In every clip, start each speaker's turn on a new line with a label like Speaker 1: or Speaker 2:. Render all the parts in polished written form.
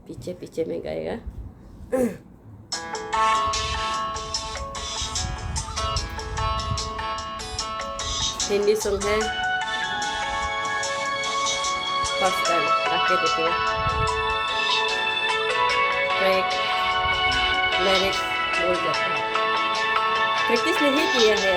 Speaker 1: पीछे पीछे में गाएगा। हिंदी सॉन्ग है, फर्स्ट टाइम गा के देखिए। ट्रैक लिरिक्स बोल जाता है, प्रैक्टिस नहीं किया है।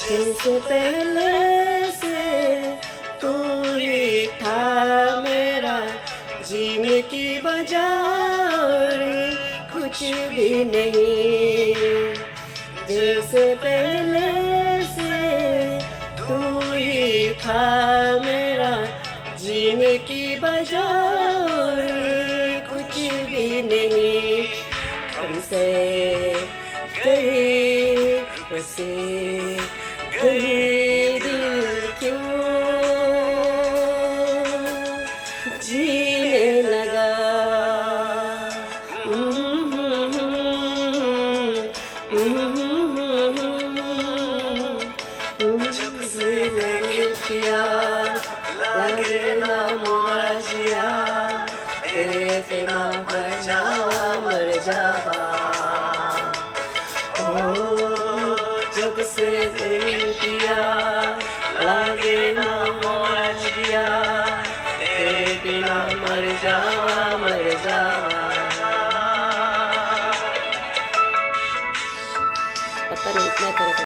Speaker 1: जैसे पहले से तू ही था मेरा जीने की वजह, कुछ भी नहीं। जैसे पहले से तू ही था मेरा जीने की वजह, कुछ भी नहीं। हमसे कहीं बसे कहीं दिल क्यों जीने लगा। जब से मैंने किया लगे ना मुआजिया, तेरे से ना मर जावा। जब से किया लागे ना मुआजिया, तेरे बिना मर जावा। पता नहीं इतना